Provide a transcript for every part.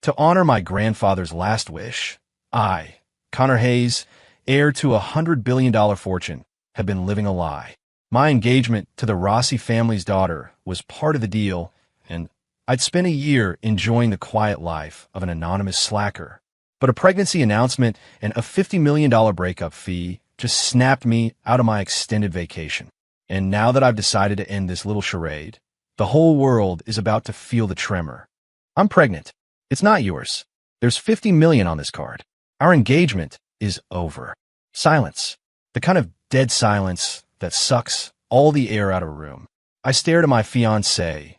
To honor my grandfather's last wish, I, Connor Hayes, heir to $100 billion fortune, have been living a lie. My engagement to the Rossi family's daughter was part of the deal, and I'd spent a year enjoying the quiet life of an anonymous slacker. But a pregnancy announcement and a $50 million breakup fee just snapped me out of my extended vacation. And now that I've decided to end this little charade, the whole world is about to feel the tremor. I'm pregnant. It's not yours. There's 50 million on this card. Our engagement is over. Silence. The kind of dead silence that sucks all the air out of a room. I stared at my fiancée,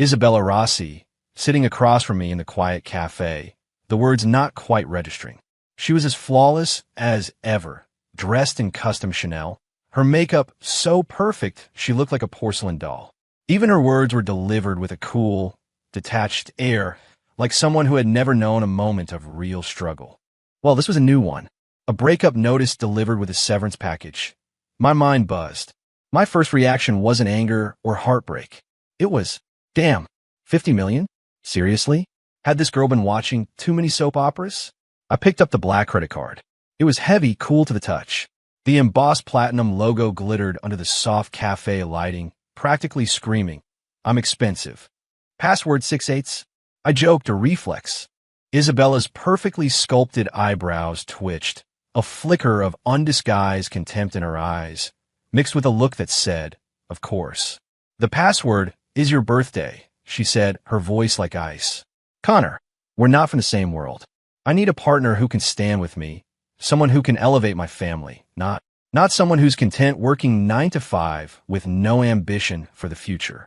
Isabella Rossi, sitting across from me in the quiet cafe, the words not quite registering. She was as flawless as ever, dressed in custom Chanel, her makeup so perfect she looked like a porcelain doll. Even her words were delivered with a cool, detached air, like someone who had never known a moment of real struggle. Well, this was a new one. A breakup notice delivered with a severance package. My mind buzzed. My first reaction wasn't anger or heartbreak. It was, damn, 50 million? Seriously? Had this girl been watching too many soap operas? I picked up the black credit card. It was heavy, cool to the touch. The embossed platinum logo glittered under the soft cafe lighting, practically screaming, I'm expensive. Password 6/8. I joked, a reflex. Isabella's perfectly sculpted eyebrows twitched, a flicker of undisguised contempt in her eyes, mixed with a look that said, of course. The password is your birthday, she said, her voice like ice. Connor, we're not from the same world. I need a partner who can stand with me, someone who can elevate my family, not someone who's content working 9 to 5 with no ambition for the future.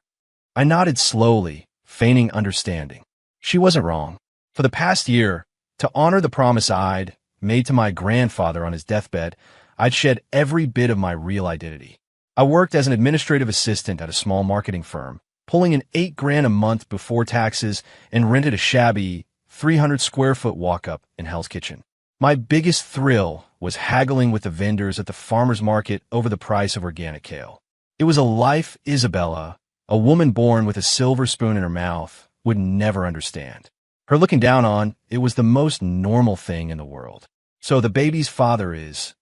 I nodded slowly, feigning understanding. She wasn't wrong. For the past year, to honor the promise I'd made to my grandfather on his deathbed, I'd shed every bit of my real identity. I worked as an administrative assistant at a small marketing firm, pulling in $8,000 a month before taxes, and rented a shabby 300-square-foot walk-up in Hell's Kitchen. My biggest thrill was haggling with the vendors at the farmer's market over the price of organic kale. It was a life Isabella, a woman born with a silver spoon in her mouth, would never understand. Her looking down on it was the most normal thing in the world. So the baby's father is,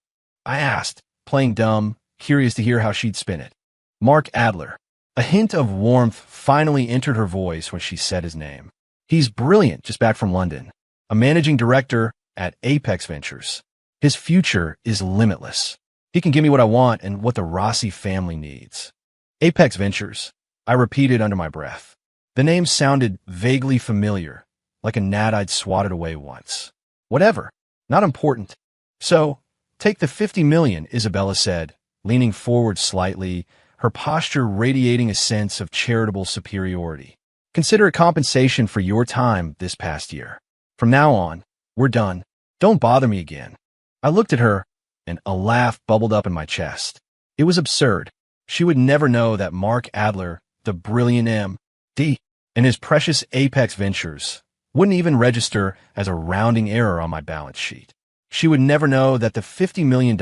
I asked, playing dumb, curious to hear how she'd spin it. Mark Adler. A hint of warmth finally entered her voice when she said his name. He's brilliant, just back from London. A managing director at Apex Ventures. His future is limitless. He can give me what I want and what the Rossi family needs. Apex Ventures, I repeated under my breath. The name sounded vaguely familiar, like a gnat I'd swatted away once. Whatever, not important. So, take the 50 million, Isabella said, leaning forward slightly, her posture radiating a sense of charitable superiority. Consider it compensation for your time this past year. From now on, we're done. Don't bother me again. I looked at her, and a laugh bubbled up in my chest. It was absurd. She would never know that Mark Adler, the brilliant M.D., and his precious Apex Ventures wouldn't even register as a rounding error on my balance sheet. She would never know that the $50 million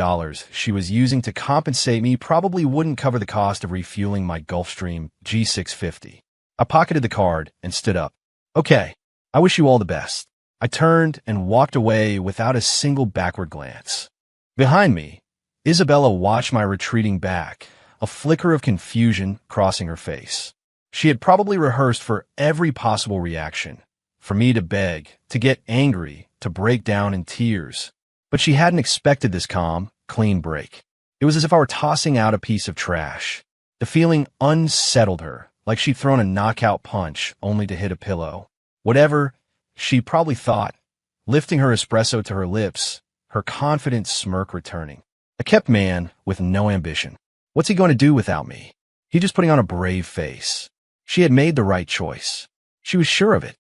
she was using to compensate me probably wouldn't cover the cost of refueling my Gulfstream G650. I pocketed the card and stood up. Okay, I wish you all the best. I turned and walked away without a single backward glance. Behind me, Isabella watched my retreating back, a flicker of confusion crossing her face. She had probably rehearsed for every possible reaction, for me to beg, to get angry, to break down in tears. But she hadn't expected this calm, clean break. It was as if I were tossing out a piece of trash. The feeling unsettled her, like she'd thrown a knockout punch only to hit a pillow. Whatever, she probably thought, lifting her espresso to her lips, her confident smirk returning. A kept man with no ambition. What's he going to do without me? He just putting on a brave face. She had made the right choice. She was sure of it.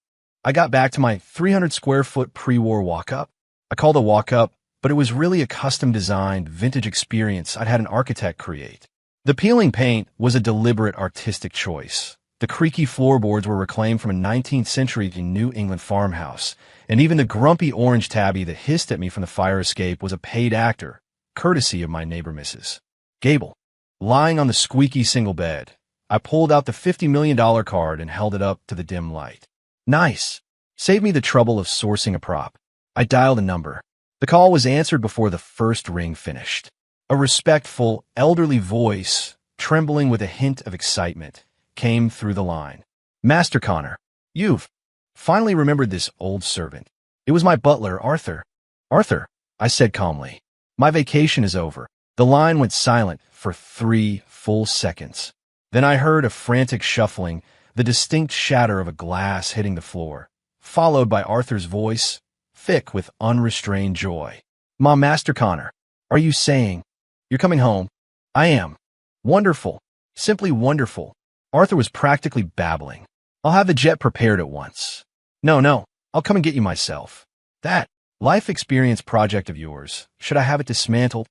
I got back to my 300-square-foot pre-war walk-up. I called it a walk-up, but it was really a custom-designed, vintage experience I'd had an architect create. The peeling paint was a deliberate artistic choice. The creaky floorboards were reclaimed from a 19th century New England farmhouse, and even the grumpy orange tabby that hissed at me from the fire escape was a paid actor, courtesy of my neighbor Mrs. Gable. Lying on the squeaky single bed, I pulled out the $50 million card and held it up to the dim light. Nice. Save me the trouble of sourcing a prop. I dialed a number. The call was answered before the first ring finished. A respectful, elderly voice, trembling with a hint of excitement, came through the line. Master Connor, you've finally remembered this old servant. It was my butler, Arthur. Arthur, I said calmly. My vacation is over. The line went silent for 3 full seconds. Then I heard a frantic shuffling, the distinct shatter of a glass hitting the floor, followed by Arthur's voice, thick with unrestrained joy. Master Connor, are you saying you're coming home? I am. Wonderful. Simply wonderful. Arthur was practically babbling. I'll have the jet prepared at once. No, I'll come and get you myself. That life experience project of yours, should I have it dismantled?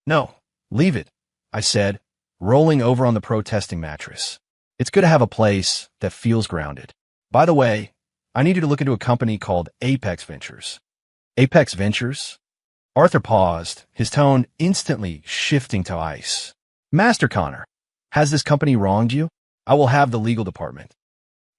No, leave it, I said, rolling over on the protesting mattress. It's good to have a place that feels grounded. By the way, I need you to look into a company called Apex Ventures. Apex Ventures? Arthur paused, his tone instantly shifting to ice. Master Connor, has this company wronged you? I will have the legal department.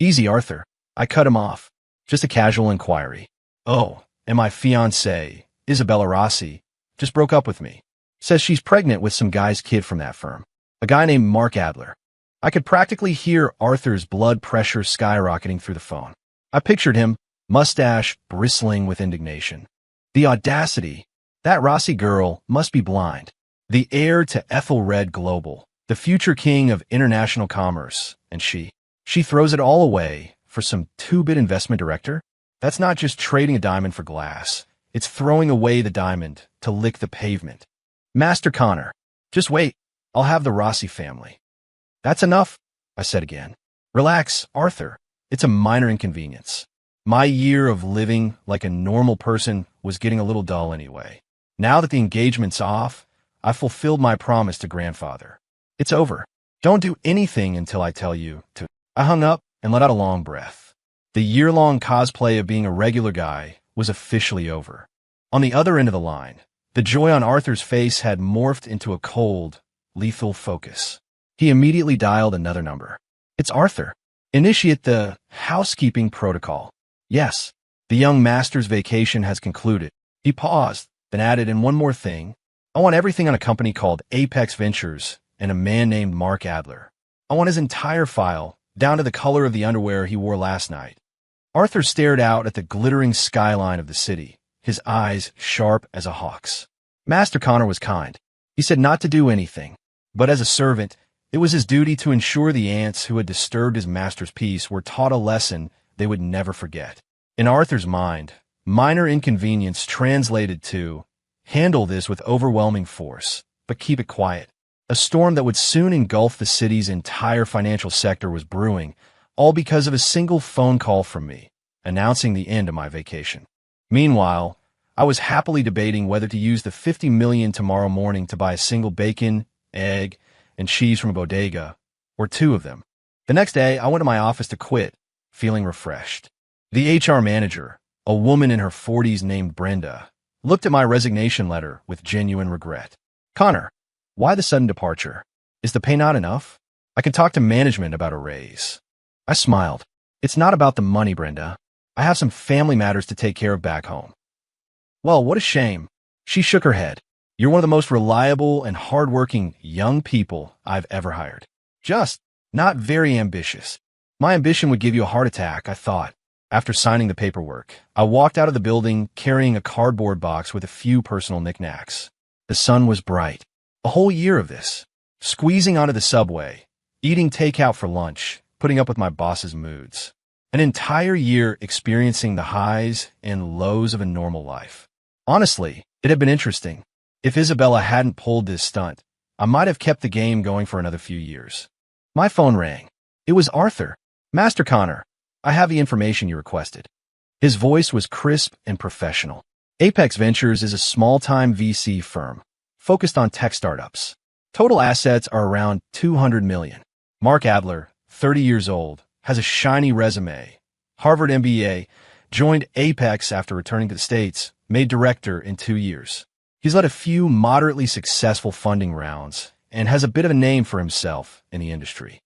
Easy, Arthur. I cut him off. Just a casual inquiry. Oh, and my fiancée, Isabella Rossi, just broke up with me. Says she's pregnant with some guy's kid from that firm. A guy named Mark Adler. I could practically hear Arthur's blood pressure skyrocketing through the phone. I pictured him, mustache bristling with indignation. The audacity. That Rossi girl must be blind. The heir to Ethelred Global, the future king of international commerce, and she throws it all away for some two-bit investment director? That's not just trading a diamond for glass. It's throwing away the diamond to lick the pavement. Master Connor, just wait. I'll have the Rossi family. That's enough, I said again. Relax, Arthur. It's a minor inconvenience. My year of living like a normal person was getting a little dull anyway. Now that the engagement's off, I fulfilled my promise to grandfather. It's over. Don't do anything until I tell you to. I hung up and let out a long breath. The year-long cosplay of being a regular guy was officially over. On the other end of the line, the joy on Arthur's face had morphed into a cold, lethal focus. He immediately dialed another number. It's Arthur. Initiate the housekeeping protocol. Yes, the young master's vacation has concluded. He paused, then added, and one more thing. I want everything on a company called Apex Ventures and a man named Mark Adler. I want his entire file, down to the color of the underwear he wore last night. Arthur stared out at the glittering skyline of the city, his eyes sharp as a hawk's. Master Connor was kind. He said not to do anything, but as a servant, it was his duty to ensure the ants who had disturbed his master's peace were taught a lesson they would never forget. In Arthur's mind, minor inconvenience translated to, handle this with overwhelming force, but keep it quiet. A storm that would soon engulf the city's entire financial sector was brewing, all because of a single phone call from me, announcing the end of my vacation. Meanwhile, I was happily debating whether to use the $50 million tomorrow morning to buy a single bacon, egg, and cheese from a bodega, or 2 of them. The next day, I went to my office to quit, feeling refreshed. The HR manager, a woman in her 40s named Brenda, looked at my resignation letter with genuine regret. Connor, why the sudden departure? Is the pay not enough? I can talk to management about a raise. I smiled. It's not about the money, Brenda. I have some family matters to take care of back home. Well, what a shame. She shook her head. You're one of the most reliable and hardworking young people I've ever hired. Just not very ambitious. My ambition would give you a heart attack, I thought. After signing the paperwork, I walked out of the building carrying a cardboard box with a few personal knickknacks. The sun was bright. A whole year of this. Squeezing onto the subway, eating takeout for lunch, putting up with my boss's moods. An entire year experiencing the highs and lows of a normal life. Honestly, it had been interesting. If Isabella hadn't pulled this stunt, I might have kept the game going for another few years. My phone rang. It was Arthur. Master Connor, I have the information you requested. His voice was crisp and professional. Apex Ventures is a small-time VC firm focused on tech startups. Total assets are around $200 million. Mark Adler, 30 years old, has a shiny resume. Harvard MBA, joined Apex after returning to the States, made director in 2 years. He's led a few moderately successful funding rounds and has a bit of a name for himself in the industry.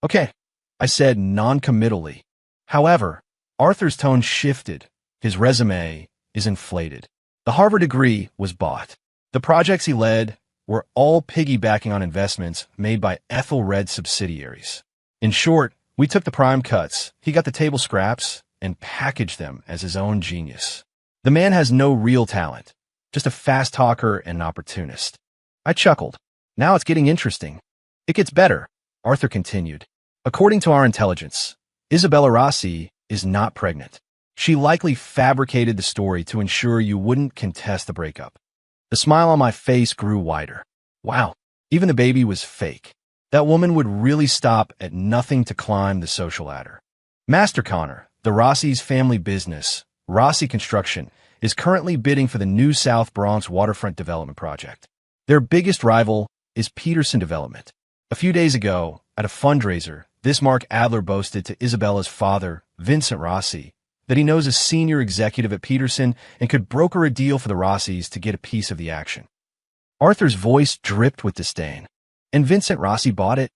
Okay, I said non-committally. However, Arthur's tone shifted. His resume is inflated. The Harvard degree was bought. The projects he led were all piggybacking on investments made by Ethelred subsidiaries. In short, we took the prime cuts, he got the table scraps, and packaged them as his own genius. The man has no real talent, just a fast talker and an opportunist. I chuckled. Now it's getting interesting. It gets better, Arthur continued. According to our intelligence, Isabella Rossi is not pregnant. She likely fabricated the story to ensure you wouldn't contest the breakup. The smile on my face grew wider. Wow, even the baby was fake. That woman would really stop at nothing to climb the social ladder. Master Connor, the Rossi's family business, Rossi Construction, is currently bidding for the new South Bronx waterfront development project. Their biggest rival is Peterson Development. A few days ago, at a fundraiser, this Mark Adler boasted to Isabella's father, Vincent Rossi, that he knows a senior executive at Peterson and could broker a deal for the Rossis to get a piece of the action. Arthur's voice dripped with disdain. And Vincent Rossi bought it?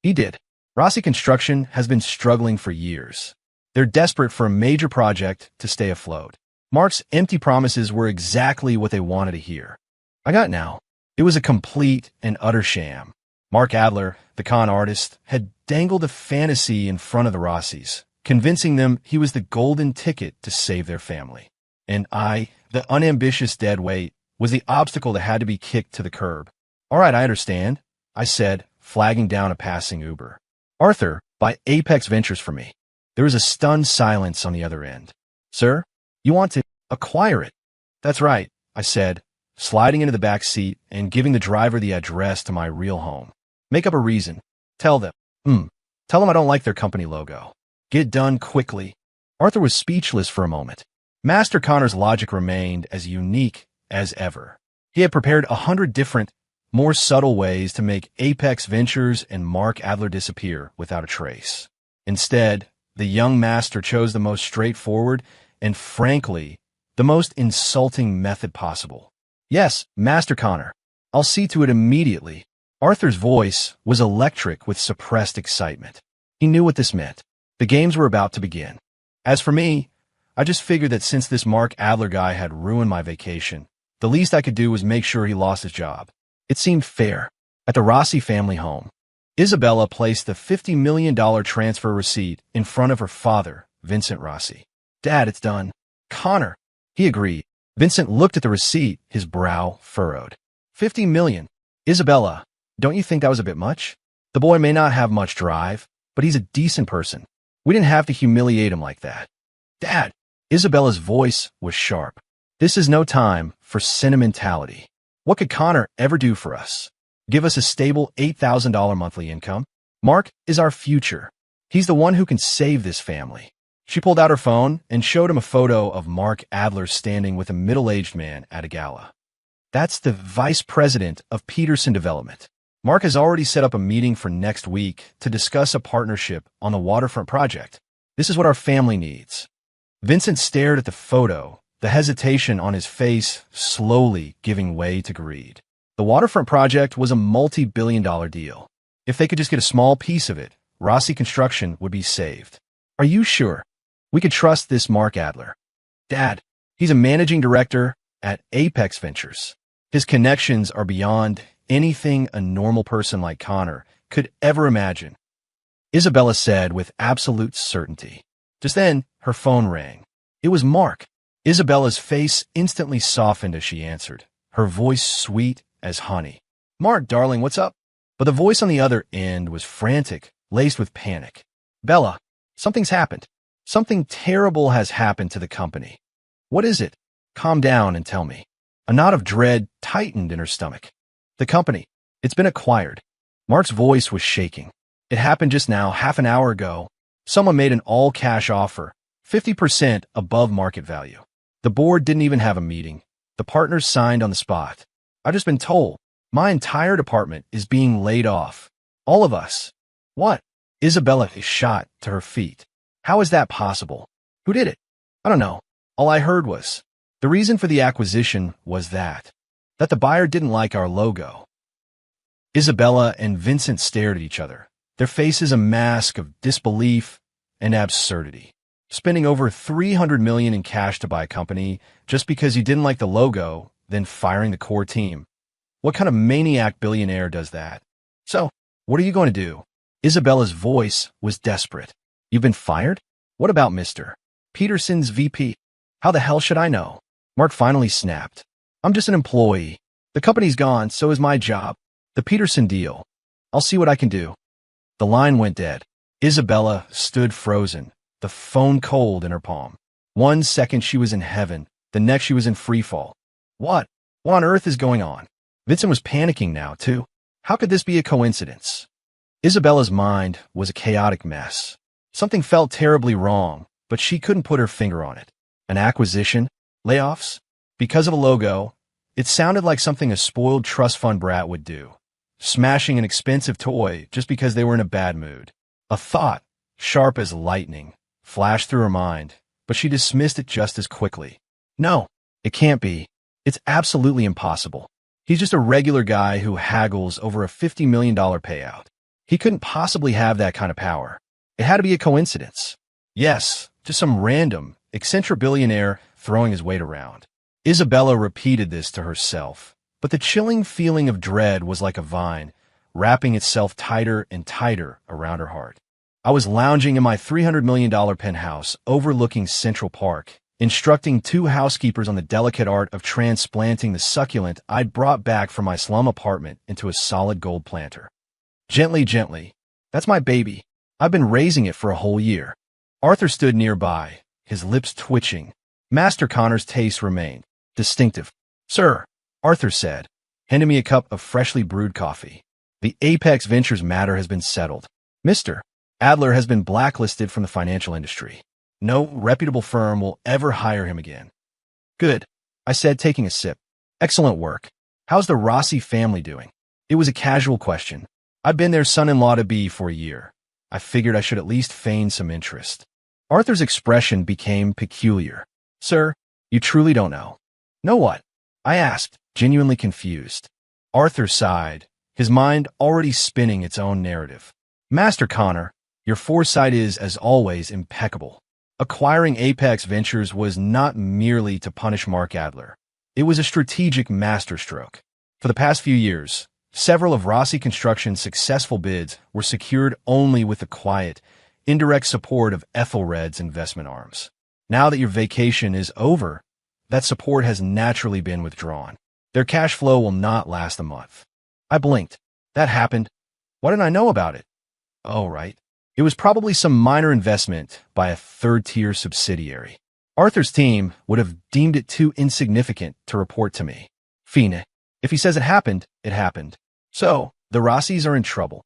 He did. Rossi Construction has been struggling for years. They're desperate for a major project to stay afloat. Mark's empty promises were exactly what they wanted to hear. I got now. It was a complete and utter sham. Mark Adler, the con artist, had dangled a fantasy in front of the Rossis, convincing them he was the golden ticket to save their family. And I, the unambitious deadweight, was the obstacle that had to be kicked to the curb. All right, I understand, I said, flagging down a passing Uber. Arthur, buy Apex Ventures for me. There was a stunned silence on the other end. Sir, you want to acquire it? That's right, I said, sliding into the back seat and giving the driver the address to my real home. Make up a reason. Tell them. Tell them I don't like their company logo. Get it done quickly. Arthur was speechless for a moment. Master Connor's logic remained as unique as ever. He had prepared 100 different, more subtle ways to make Apex Ventures and Mark Adler disappear without a trace. Instead, the young master chose the most straightforward and, frankly, the most insulting method possible. Yes, Master Connor. I'll see to it immediately. Arthur's voice was electric with suppressed excitement. He knew what this meant. The games were about to begin. As for me, I just figured that since this Mark Adler guy had ruined my vacation, the least I could do was make sure he lost his job. It seemed fair. At the Rossi family home, Isabella placed the $50 million transfer receipt in front of her father, Vincent Rossi. Dad, it's done. Connor. He agreed. Vincent looked at the receipt, his brow furrowed. $50 million. Isabella, don't you think that was a bit much? The boy may not have much drive, but he's a decent person. We didn't have to humiliate him like that. Dad. Isabella's voice was sharp. This is no time for sentimentality. What could Connor ever do for us? Give us a stable $8,000 monthly income? Mark is our future. He's the one who can save this family. She pulled out her phone and showed him a photo of Mark Adler standing with a middle-aged man at a gala. That's the vice president of Peterson Development. Mark has already set up a meeting for next week to discuss a partnership on the waterfront project. This is what our family needs. Vincent stared at the photo, the hesitation on his face slowly giving way to greed. The waterfront project was a multi-billion-dollar deal. If they could just get a small piece of it, Rossi Construction would be saved. Are you sure? We could trust this Mark Adler. Dad, he's a managing director at Apex Ventures. His connections are beyond anything a normal person like Connor could ever imagine, Isabella said with absolute certainty. Just then, her phone rang. It was Mark. Isabella's face instantly softened as she answered, her voice sweet as honey. Mark, darling, what's up? But the voice on the other end was frantic, laced with panic. Bella, something's happened. Something terrible has happened to the company. What is it? Calm down and tell me. A knot of dread tightened in her stomach. The company. It's been acquired. Mark's voice was shaking. It happened just now, half an hour ago. Someone made an all-cash offer, 50% above market value. The board didn't even have a meeting. The partners signed on the spot. I've just been told. My entire department is being laid off. All of us. What? Isabella is shot to her feet. How is that possible? Who did it? I don't know. All I heard was, the reason for the acquisition was that the buyer didn't like our logo. Isabella and Vincent stared at each other, their faces a mask of disbelief and absurdity. spending over $300 million in cash to buy a company just because you didn't like the logo, then firing the core team. What kind of maniac billionaire does that? So, what are you going to do? Isabella's voice was desperate. You've been fired? What about Mr. Peterson's VP? How the hell should I know? Mark finally snapped. I'm just an employee. The company's gone, so is my job. The Peterson deal. I'll see what I can do. The line went dead. Isabella stood frozen, the phone cold in her palm. 1 second she was in heaven, the next she was in freefall. What on earth is going on? Vincent was panicking now, too. How could this be a coincidence? Isabella's mind was a chaotic mess. Something felt terribly wrong, but she couldn't put her finger on it. An acquisition? Layoffs? Because of a logo? It sounded like something a spoiled trust fund brat would do. Smashing an expensive toy just because they were in a bad mood. A thought, sharp as lightning, flashed through her mind, but she dismissed it just as quickly. No, it can't be. It's absolutely impossible. He's just a regular guy who haggles over a $50 million payout. He couldn't possibly have that kind of power. It had to be a coincidence. Yes, just some random, eccentric billionaire throwing his weight around. Isabella repeated this to herself, but the chilling feeling of dread was like a vine, wrapping itself tighter and tighter around her heart. I was lounging in my $300 million penthouse overlooking Central Park, instructing 2 housekeepers on the delicate art of transplanting the succulent I'd brought back from my slum apartment into a solid gold planter. Gently, gently. That's my baby. I've been raising it for a whole year. Arthur stood nearby, his lips twitching. Master Connor's taste remained distinctive. Sir, Arthur said, handing me a cup of freshly brewed coffee. The Apex Ventures matter has been settled. Mr. Adler has been blacklisted from the financial industry. No reputable firm will ever hire him again. Good, I said, taking a sip. Excellent work. How's the Rossi family doing? It was a casual question. I'd been their son-in-law-to-be for a year. I figured I should at least feign some interest. Arthur's expression became peculiar. Sir, you truly don't know. Know what? I asked, genuinely confused. Arthur sighed, his mind already spinning its own narrative. Master Connor, your foresight is, as always, impeccable. Acquiring Apex Ventures was not merely to punish Mark Adler. It was a strategic masterstroke. For the past few years, several of Rossi Construction's successful bids were secured only with the quiet, indirect support of Ethelred's investment arms. Now that your vacation is over, that support has naturally been withdrawn. Their cash flow will not last a month. I blinked. That happened. Why didn't I know about it? Oh, right. It was probably some minor investment by a third-tier subsidiary. Arthur's team would have deemed it too insignificant to report to me. Fine. If he says it happened, it happened. So, the Rossis are in trouble.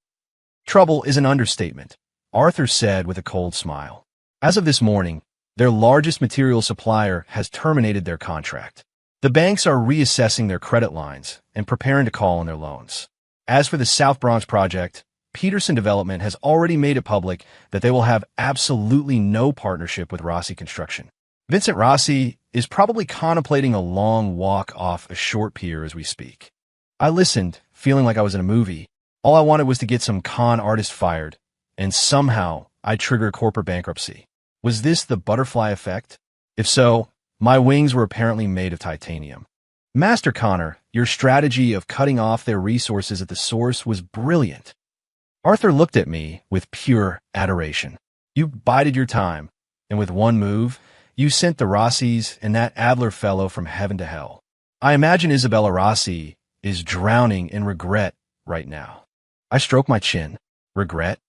Trouble is an understatement, Arthur said with a cold smile. As of this morning, their largest material supplier has terminated their contract. The banks are reassessing their credit lines and preparing to call on their loans. As for the South Bronx project, Peterson Development has already made it public that they will have absolutely no partnership with Rossi Construction. Vincent Rossi is probably contemplating a long walk off a short pier as we speak. I listened, feeling like I was in a movie. All I wanted was to get some con artist fired, and somehow I'd trigger corporate bankruptcy. Was this the butterfly effect? If so, my wings were apparently made of titanium. Master Connor, your strategy of cutting off their resources at the source was brilliant. Arthur looked at me with pure adoration. You bided your time, and with one move, you sent the Rossis and that Adler fellow from heaven to hell. I imagine Isabella Rossi is drowning in regret right now. I stroked my chin. Regret?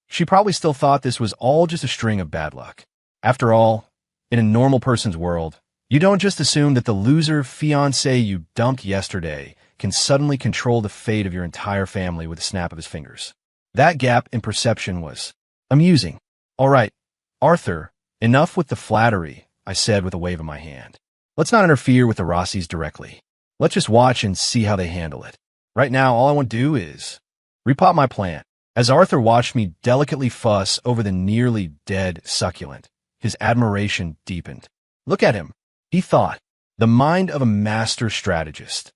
She probably still thought this was all just a string of bad luck. After all, in a normal person's world, you don't just assume that the loser fiancé you dumped yesterday can suddenly control the fate of your entire family with a snap of his fingers. That gap in perception was amusing. All right, Arthur, enough with the flattery, I said with a wave of my hand. Let's not interfere with the Rossis directly. Let's just watch and see how they handle it. Right now, all I want to do is repot my plant. As Arthur watched me delicately fuss over the nearly dead succulent, his admiration deepened. Look at him, he thought, the mind of a master strategist.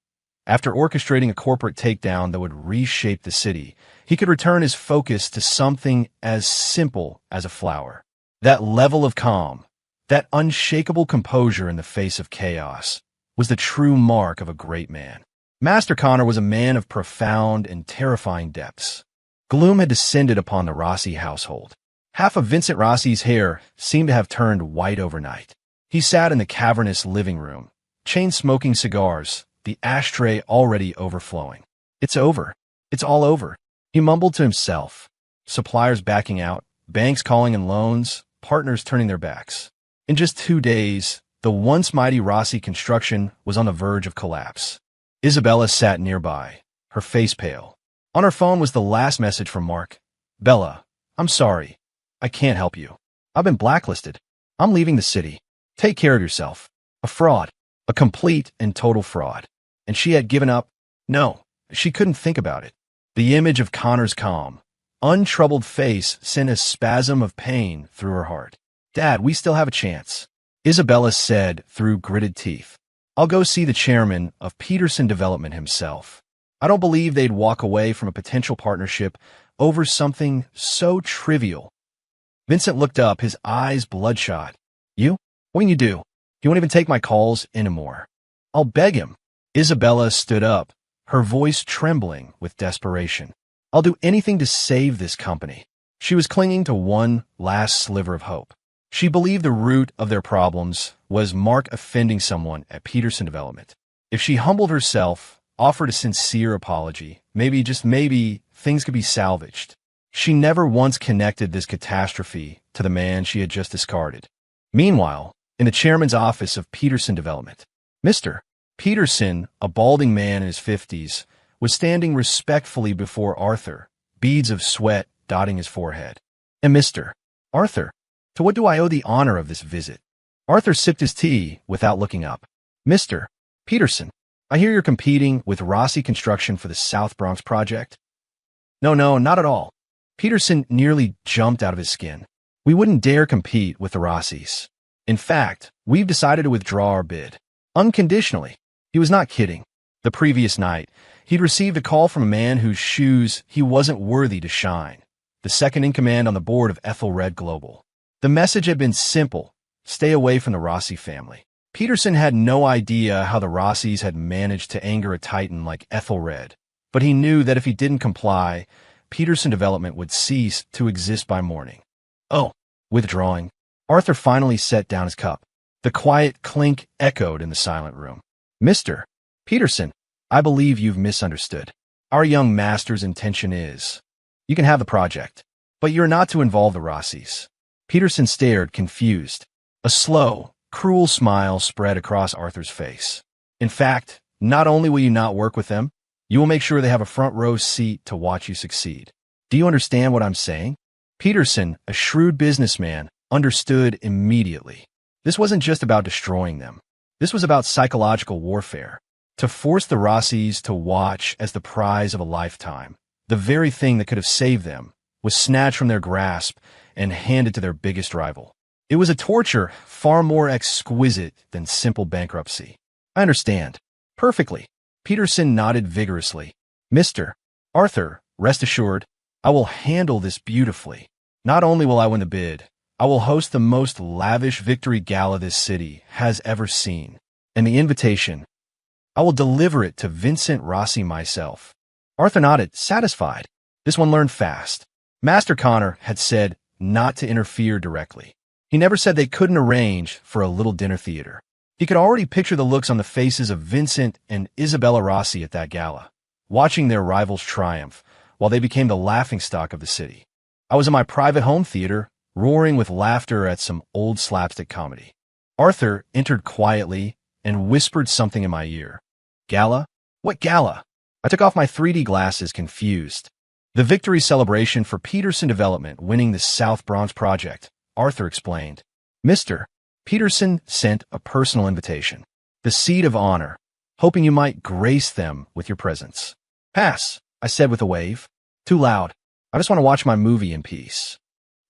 After orchestrating a corporate takedown that would reshape the city, he could return his focus to something as simple as a flower. That level of calm, that unshakable composure in the face of chaos, was the true mark of a great man. Master Connor was a man of profound and terrifying depths. Gloom had descended upon the Rossi household. Half of Vincent Rossi's hair seemed to have turned white overnight. He sat in the cavernous living room, chain-smoking cigars, the ashtray already overflowing. "It's over. It's all over," he mumbled to himself. Suppliers backing out, banks calling in loans, partners turning their backs. In just 2 days, the once mighty Rossi construction was on the verge of collapse. Isabella sat nearby, her face pale. On her phone was the last message from Mark. "Bella, I'm sorry. I can't help you. I've been blacklisted. I'm leaving the city. Take care of yourself." A fraud. A complete and total fraud. And she had given up? No, she couldn't think about it. The image of Connor's calm, untroubled face sent a spasm of pain through her heart. "Dad, we still have a chance," Isabella said through gritted teeth. "I'll go see the chairman of Peterson Development himself. I don't believe they'd walk away from a potential partnership over something so trivial." Vincent looked up, his eyes bloodshot. "You? What can you do? He won't even take my calls anymore." "I'll beg him." Isabella stood up, her voice trembling with desperation. "I'll do anything to save this company." She was clinging to one last sliver of hope. She believed the root of their problems was Mark offending someone at Peterson Development. If she humbled herself, offered a sincere apology, maybe, just maybe, things could be salvaged. She never once connected this catastrophe to the man she had just discarded. Meanwhile, in the chairman's office of Peterson Development, Mr. Peterson, a balding man in his 50s, was standing respectfully before Arthur, beads of sweat dotting his forehead. "And Mr. Arthur, to what do I owe the honor of this visit?" Arthur sipped his tea without looking up. "Mr. Peterson, I hear you're competing with Rossi Construction for the South Bronx project." No, not at all." Peterson nearly jumped out of his skin. "We wouldn't dare compete with the Rossis. In fact, we've decided to withdraw our bid. Unconditionally." He was not kidding. The previous night, he'd received a call from a man whose shoes he wasn't worthy to shine, the second-in-command on the board of Ethelred Global. The message had been simple: stay away from the Rossi family. Peterson had no idea how the Rossis had managed to anger a titan like Ethelred, but he knew that if he didn't comply, Peterson Development would cease to exist by morning. "Oh," withdrawing, Arthur finally set down his cup. The quiet clink echoed in the silent room. "Mr. Peterson, I believe you've misunderstood. Our young master's intention is, you can have the project, but you're not to involve the Rossis." Peterson stared, confused. A slow, cruel smile spread across Arthur's face. "In fact, not only will you not work with them, you will make sure they have a front-row seat to watch you succeed. Do you understand what I'm saying?" Peterson, a shrewd businessman, understood immediately. This wasn't just about destroying them. This was about psychological warfare. To force the Rossis to watch as the prize of a lifetime, the very thing that could have saved them, was snatched from their grasp and handed to their biggest rival. It was a torture far more exquisite than simple bankruptcy. "I understand. Perfectly." Peterson nodded vigorously. "Mr. Arthur, rest assured, I will handle this beautifully. Not only will I win the bid, I will host the most lavish victory gala this city has ever seen. And the invitation, I will deliver it to Vincent Rossi myself." Arthur nodded, satisfied. This one learned fast. Master Connor had said not to interfere directly. He never said they couldn't arrange for a little dinner theater. He could already picture the looks on the faces of Vincent and Isabella Rossi at that gala, watching their rivals triumph while they became the laughingstock of the city. I was in my private home theater, roaring with laughter at some old slapstick comedy. Arthur entered quietly and whispered something in my ear. "Gala? What gala?" I took off my 3D glasses, confused. "The victory celebration for Peterson Development winning the South Bronx project," Arthur explained. "Mr. Peterson sent a personal invitation. The seat of honor, hoping you might grace them with your presence." "Pass," I said with a wave. "Too loud. I just want to watch my movie in peace."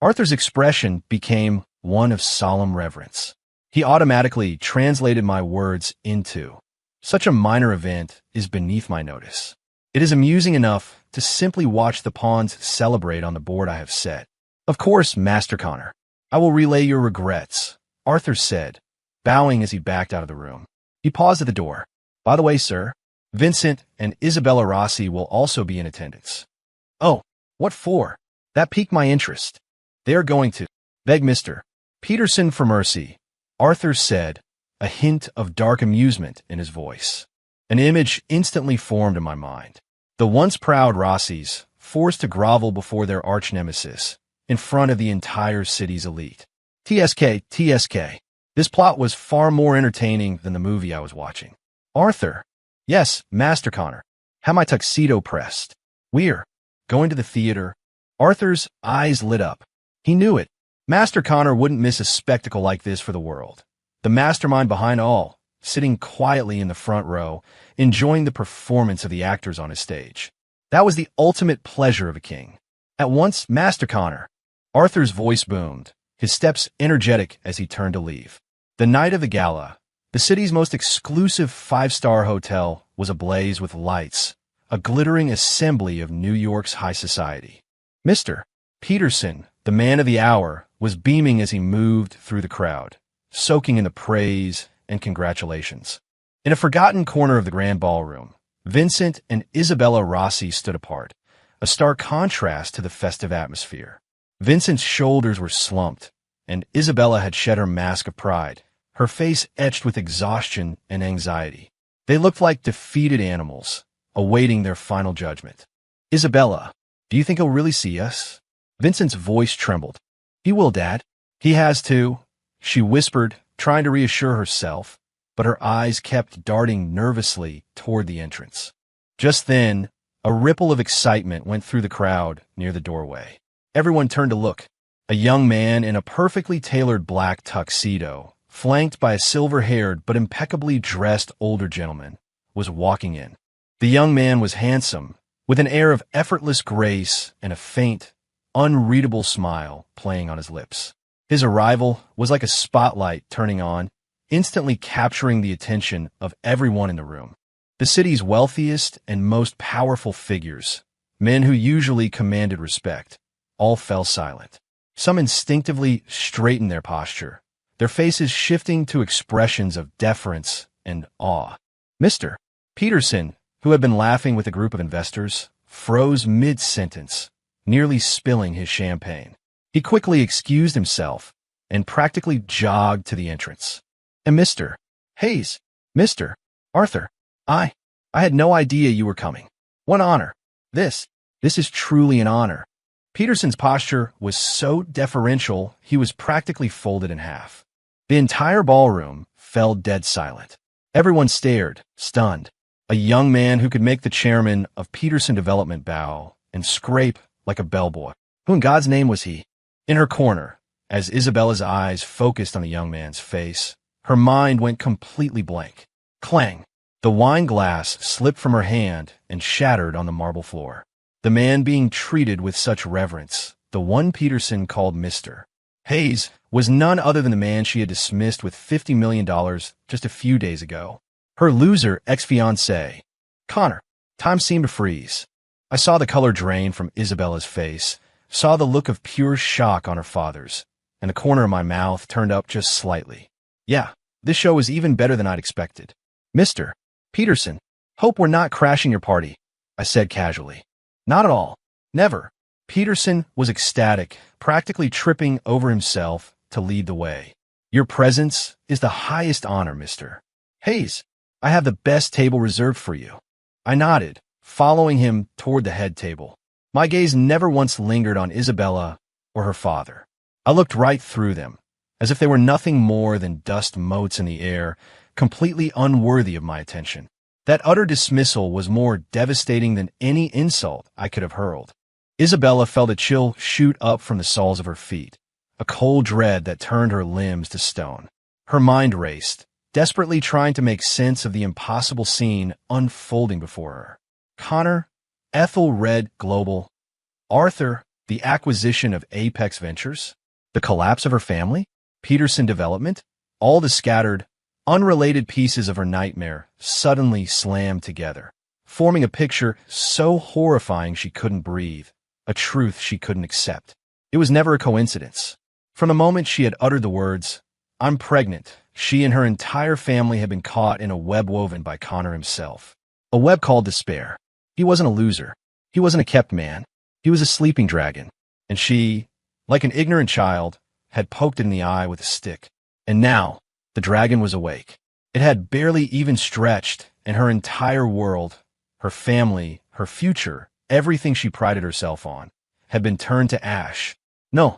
Arthur's expression became one of solemn reverence. He automatically translated my words into, "Such a minor event is beneath my notice. It is amusing enough to simply watch the pawns celebrate on the board I have set." "Of course, Master Connor." I will relay your regrets, Arthur said, bowing as he backed out of the room. He paused at the door. By the way, sir, Vincent and Isabella Rossi will also be in attendance. Oh, what for? That piqued my interest. They are going to beg Mr. Peterson for mercy, Arthur said, a hint of dark amusement in his voice. An image instantly formed in my mind. The once proud Rossis, forced to grovel before their arch-nemesis, in front of the entire city's elite. TSK. This plot was far more entertaining than the movie I was watching. Arthur. Yes, Master Connor. Have my tuxedo pressed. We're going to the theater. Arthur's eyes lit up. He knew it. Master Connor wouldn't miss a spectacle like this for the world. The mastermind behind all, sitting quietly in the front row, enjoying the performance of the actors on his stage. That was the ultimate pleasure of a king. At once, Master Connor. Arthur's voice boomed, his steps energetic as he turned to leave. The night of the gala, the city's most exclusive five-star hotel, was ablaze with lights, a glittering assembly of New York's high society. Mr. Peterson, the man of the hour, was beaming as he moved through the crowd, soaking in the praise and congratulations. In a forgotten corner of the grand ballroom, Vincent and Isabella Rossi stood apart, a stark contrast to the festive atmosphere. Vincent's shoulders were slumped, and Isabella had shed her mask of pride, her face etched with exhaustion and anxiety. They looked like defeated animals, awaiting their final judgment. Isabella, do you think he'll really see us? Vincent's voice trembled. He will, Dad. He has to, she whispered, trying to reassure herself, but her eyes kept darting nervously toward the entrance. Just then, a ripple of excitement went through the crowd near the doorway. Everyone turned to look. A young man in a perfectly tailored black tuxedo, flanked by a silver-haired but impeccably dressed older gentleman, was walking in. The young man was handsome, with an air of effortless grace and a faint, unreadable smile playing on his lips. His arrival was like a spotlight turning on, instantly capturing the attention of everyone in the room. The city's wealthiest and most powerful figures, men who usually commanded respect, all fell silent. Some instinctively straightened their posture, their faces shifting to expressions of deference and awe. Mr. Peterson, who had been laughing with a group of investors, froze mid-sentence, nearly spilling his champagne. He quickly excused himself and practically jogged to the entrance. And Mr. Hayes, Mr. Arthur, I had no idea you were coming. What honor. This is truly an honor. Peterson's posture was so deferential he was practically folded in half. The entire ballroom fell dead silent. Everyone stared, stunned. A young man who could make the chairman of Peterson Development bow and scrape like a bellboy. Who in God's name was he? In her corner, as Isabella's eyes focused on the young man's face, her mind went completely blank. Clang! The wine glass slipped from her hand and shattered on the marble floor. The man being treated with such reverence, the one Peterson called Mr. Hayes, was none other than the man she had dismissed with $50 million just a few days ago. Her loser ex-fiancé. Connor. Time seemed to freeze. I saw the color drain from Isabella's face, saw the look of pure shock on her father's, and the corner of my mouth turned up just slightly. Yeah, this show was even better than I'd expected. Mr. Peterson, hope we're not crashing your party, I said casually. Not at all. Never. Peterson was ecstatic, practically tripping over himself to lead the way. Your presence is the highest honor, Mr. Hayes. I have the best table reserved for you. I nodded, following him toward the head table. My gaze never once lingered on Isabella or her father. I looked right through them, as if they were nothing more than dust motes in the air, completely unworthy of my attention. That utter dismissal was more devastating than any insult I could have hurled. Isabella felt a chill shoot up from the soles of her feet, a cold dread that turned her limbs to stone. Her mind raced, desperately trying to make sense of the impossible scene unfolding before her. Connor, Ethelred Global, Arthur, the acquisition of Apex Ventures, the collapse of her family, Peterson Development, all the scattered, unrelated pieces of her nightmare suddenly slammed together, forming a picture so horrifying she couldn't breathe, a truth she couldn't accept. It was never a coincidence. From the moment she had uttered the words, "I'm pregnant," she and her entire family had been caught in a web woven by Connor himself. A web called despair. He wasn't a loser. He wasn't a kept man. He was a sleeping dragon. And she, like an ignorant child, had poked it in the eye with a stick. And now, the dragon was awake. It had barely even stretched, and her entire world, her family, her future, everything she prided herself on, had been turned to ash. "No,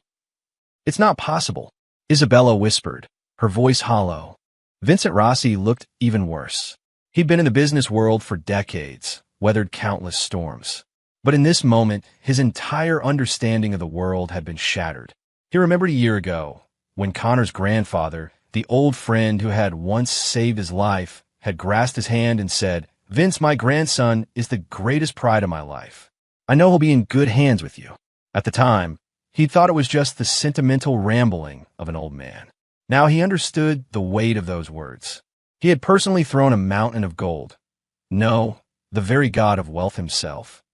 it's not possible," Isabella whispered, her voice hollow. Vincent Rossi looked even worse. He'd been in the business world for decades, weathered countless storms. But in this moment, his entire understanding of the world had been shattered. He remembered a year ago, when Connor's grandfather, the old friend who had once saved his life, had grasped his hand and said, "Vince, my grandson is the greatest pride of my life. I know he'll be in good hands with you." At the time, he thought it was just the sentimental rambling of an old man. Now he understood the weight of those words. He had personally thrown a mountain of gold, no, the very god of wealth himself,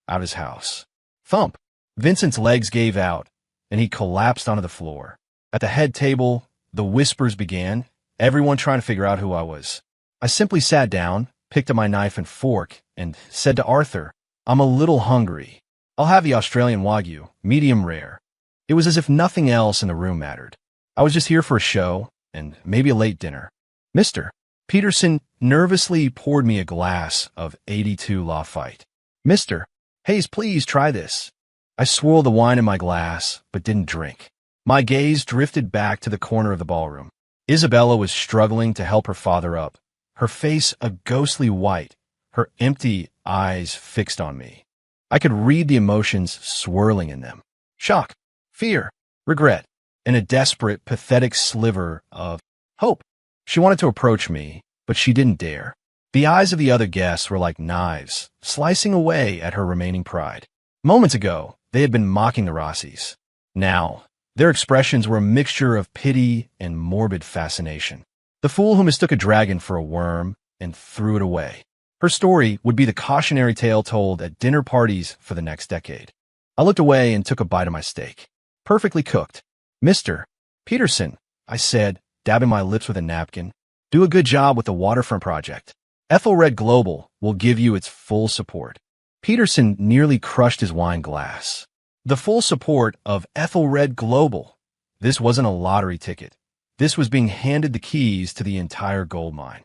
out his house. Thump! Vincent's legs gave out, and he collapsed onto the floor. At the head table, the whispers began, everyone trying to figure out who I was. I simply sat down, picked up my knife and fork, and said to Arthur, "I'm a little hungry. I'll have the Australian Wagyu, medium rare." It was as if nothing else in the room mattered. I was just here for a show, and maybe a late dinner. "Mr. Peterson nervously poured me a glass of 82 Lafite. "Mr. Hayes, please try this." I swirled the wine in my glass, but didn't drink. My gaze drifted back to the corner of the ballroom. Isabella was struggling to help her father up, her face a ghostly white, her empty eyes fixed on me. I could read the emotions swirling in them. Shock, fear, regret, and a desperate, pathetic sliver of hope. She wanted to approach me, but she didn't dare. The eyes of the other guests were like knives, slicing away at her remaining pride. Moments ago, they had been mocking the Rossis. Now, their expressions were a mixture of pity and morbid fascination. The fool who mistook a dragon for a worm and threw it away. Her story would be the cautionary tale told at dinner parties for the next decade. I looked away and took a bite of my steak. Perfectly cooked. "Mr. Peterson," I said, dabbing my lips with a napkin, "do a good job with the waterfront project. Ethelred Global will give you its full support." Peterson nearly crushed his wine glass. The full support of Ethelred Global. This wasn't a lottery ticket. This was being handed the keys to the entire gold mine.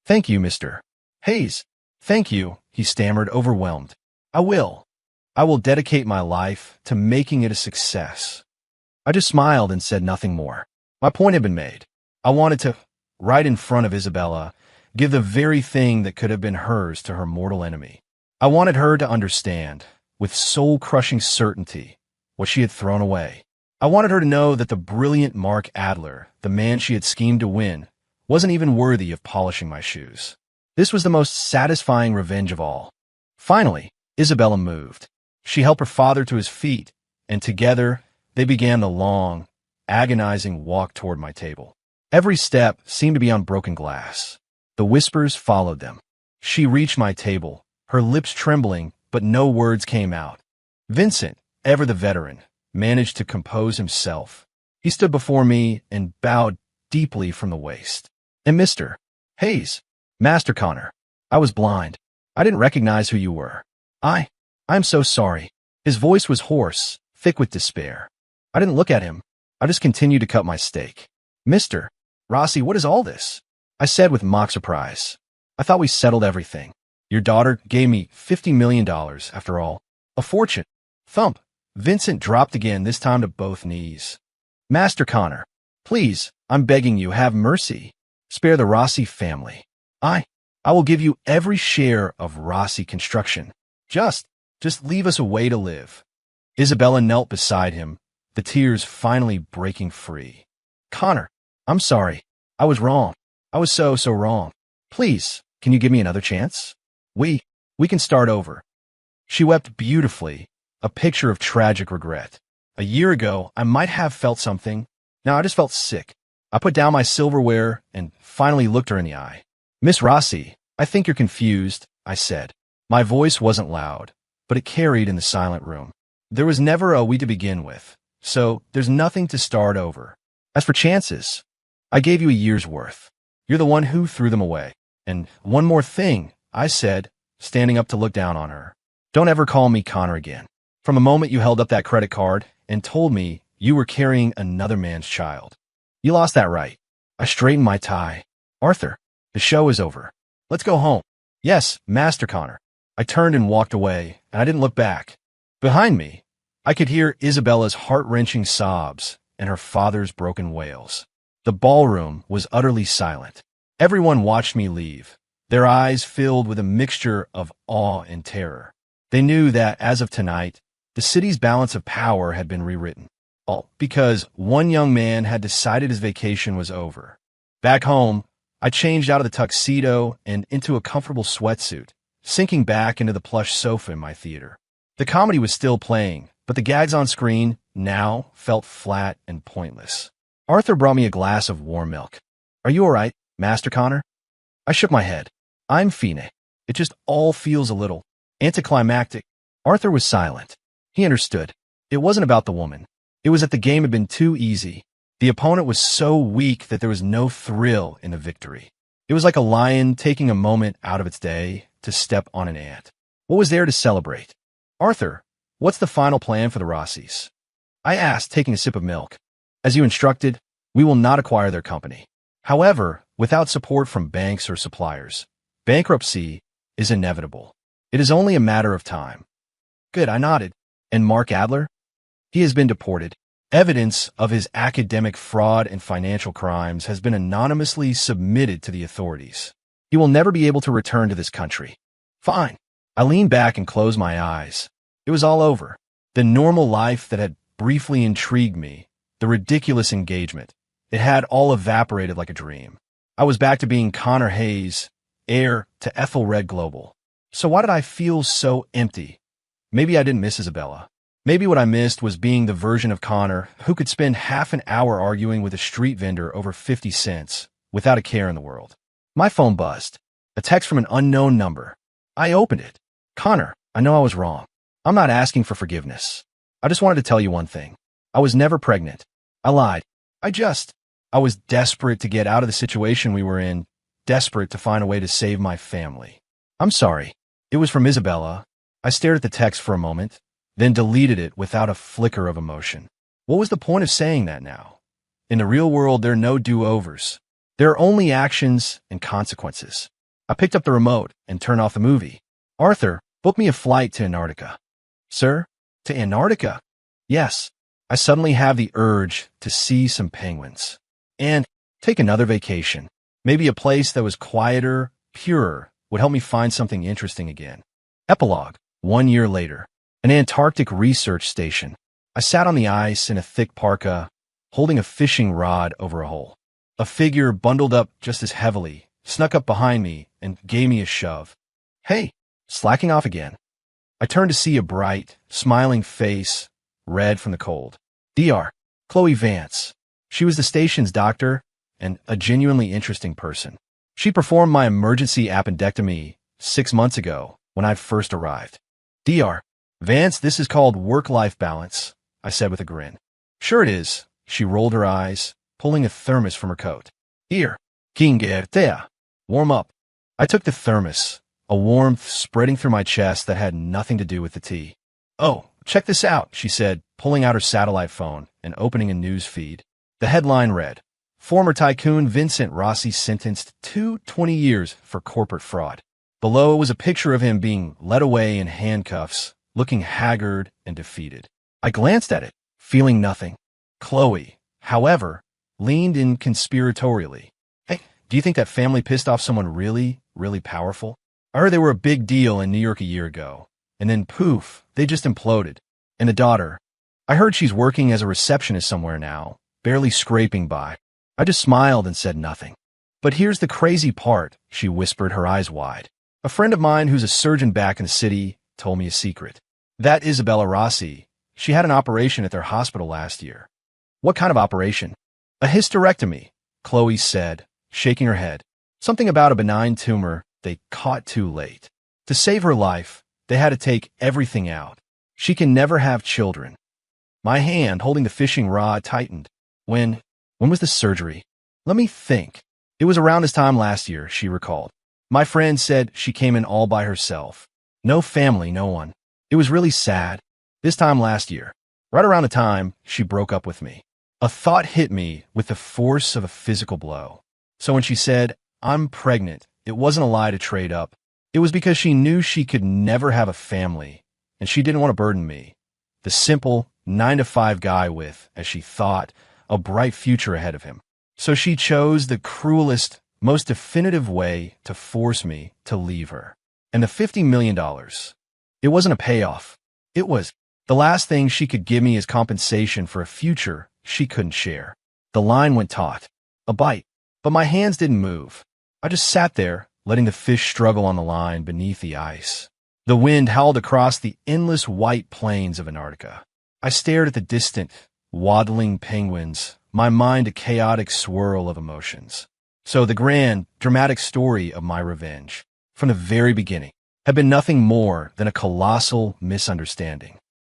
"Thank you, Mr. Hayes. Thank you," he stammered, overwhelmed. I will dedicate my life to making it a success." I just smiled and said nothing more. My point had been made. I wanted to, right in front of Isabella, give the very thing that could have been hers to her mortal enemy. I wanted her to understand, with soul-crushing certainty, what she had thrown away. I wanted her to know that the brilliant Mark Adler, the man she had schemed to win, wasn't even worthy of polishing my shoes. This was the most satisfying revenge of all. Finally, Isabella moved. She helped her father to his feet, and together they began the long, agonizing walk toward my table. Every step seemed to be on broken glass. The whispers followed them. She reached my table, her lips trembling, but no words came out. Vincent, ever the veteran, managed to compose himself. He stood before me and bowed deeply from the waist. "And Mr. Hayes, Master Connor, I was blind. I didn't recognize who you were. I'm so sorry." His voice was hoarse, thick with despair. I didn't look at him. I just continued to cut my steak. "Mr. Rossi, what is all this?" I said with mock surprise. "I thought we settled everything. Your daughter gave me $50 million, after all. A fortune." Thump. Vincent dropped again, this time to both knees. "Master Connor, please, I'm begging you, have mercy. Spare the Rossi family. I will give you every share of Rossi Construction. Just leave us a way to live." Isabella knelt beside him, the tears finally breaking free. "Connor, I'm sorry. I was wrong. I was so wrong. Please, can you give me another chance? We can start over." She wept beautifully, a picture of tragic regret. A year ago, I might have felt something. Now I just felt sick. I put down my silverware and finally looked her in the eye. "Miss Rossi, I think you're confused," I said. My voice wasn't loud, but it carried in the silent room. "There was never a we to begin with. so there's nothing to start over. As for chances, I gave you a year's worth. You're the one who threw them away. And one more thing, I said, standing up to look down on her. Don't ever call me Connor again. From the moment you held up that credit card and told me you were carrying another man's child. You lost that right. I straightened my tie. Arthur, the show is over. Let's go home. Yes, Master Connor. I turned and walked away, and I didn't look back. Behind me, I could hear Isabella's heart-wrenching sobs and her father's broken wails. The ballroom was utterly silent. Everyone watched me leave, their eyes filled with a mixture of awe and terror. They knew that, as of tonight, the city's balance of power had been rewritten. All because one young man had decided his vacation was over. Back home, I changed out of the tuxedo and into a comfortable sweatsuit, sinking back into the plush sofa in my theater. The comedy was still playing, but the gags on screen now felt flat and pointless. Arthur brought me a glass of warm milk. Are you all right, Master Connor? I shook my head. I'm fine. It just all feels a little anticlimactic. Arthur was silent. He understood. It wasn't about the woman. It was that the game had been too easy. The opponent was so weak that there was no thrill in the victory. It was like a lion taking a moment out of its day to step on an ant. What was there to celebrate? Arthur, what's the final plan for the Rossis? I asked, taking a sip of milk. As you instructed, we will not acquire their company. However, without support from banks or suppliers, bankruptcy is inevitable. It is only a matter of time. Good, I nodded. And Mark Adler? He has been deported. Evidence of his academic fraud and financial crimes has been anonymously submitted to the authorities. He will never be able to return to this country. Fine. I leaned back and closed my eyes. It was all over. The normal life that had briefly intrigued me, the ridiculous engagement, it had all evaporated like a dream. I was back to being Connor Hayes, heir to Ethelred Global. So why did I feel so empty? Maybe I didn't miss Isabella. Maybe what I missed was being the version of Connor who could spend half an hour arguing with a street vendor over 50 cents without a care in the world. My phone buzzed. A text from an unknown number. I opened it. Connor, I know I was wrong. I'm not asking for forgiveness. I just wanted to tell you one thing. I was never pregnant. I lied. I was desperate to get out of the situation we were in, desperate to find a way to save my family. I'm sorry. It was from Isabella. I stared at the text for a moment, then deleted it without a flicker of emotion. What was the point of saying that now? In the real world, there are no do-overs. There are only actions and consequences. I picked up the remote and turned off the movie. Arthur, book me a flight to Antarctica. Sir? To Antarctica? Yes. I suddenly have the urge to see some penguins. And take another vacation. Maybe a place that was quieter, purer, would help me find something interesting again. Epilogue. 1 year later. An Antarctic research station. I sat on the ice in a thick parka, holding a fishing rod over a hole. A figure bundled up just as heavily snuck up behind me and gave me a shove. Hey, slacking off again. I turned to see a bright, smiling face, red from the cold. Dr. Chloe Vance. She was the station's doctor and a genuinely interesting person. She performed my emergency appendectomy 6 months ago when I first arrived. Dr. Vance, this is called work-life balance, I said with a grin. Sure it is. She rolled her eyes, pulling a thermos from her coat. Here, Kingertea. Warm up. I took the thermos, a warmth spreading through my chest that had nothing to do with the tea. Oh, check this out, she said, pulling out her satellite phone and opening a news feed. The headline read, Former tycoon Vincent Rossi sentenced to 20 years for corporate fraud. Below was a picture of him being led away in handcuffs, looking haggard and defeated. I glanced at it, feeling nothing. Chloe, however, leaned in conspiratorially. Hey, do you think that family pissed off someone really, really powerful? I heard they were a big deal in New York a year ago, and then poof, they just imploded. And the daughter, I heard she's working as a receptionist somewhere now, barely scraping by. I just smiled and said nothing. But here's the crazy part, she whispered, her eyes wide. A friend of mine who's a surgeon back in the city told me a secret. That Isabella Rossi, she had an operation at their hospital last year. What kind of operation? A hysterectomy, Chloe said, shaking her head. Something about a benign tumor they caught too late. To save her life, they had to take everything out. She can never have children. My hand holding the fishing rod tightened. When was the surgery? Let me think. It was around this time last year, she recalled. My friend said she came in all by herself. No family, no one. It was really sad. This time last year, right around the time she broke up with me. A thought hit me with the force of a physical blow. So when she said, "I'm pregnant," it wasn't a lie to trade up. It was because she knew she could never have a family, and she didn't want to burden me, the simple 9-to-5 guy with, as she thought, a bright future ahead of him. So she chose the cruelest, most definitive way to force me to leave her. And the $50 million, it wasn't a payoff. It was the last thing she could give me as compensation for a future she couldn't share. The line went taut, a bite, but my hands didn't move. I just sat there, letting the fish struggle on the line beneath the ice. The wind howled across the endless white plains of Antarctica. I stared at the distant, waddling penguins, my mind a chaotic swirl of emotions. So the grand, dramatic story of my revenge, from the very beginning, had been nothing more than a colossal misunderstanding.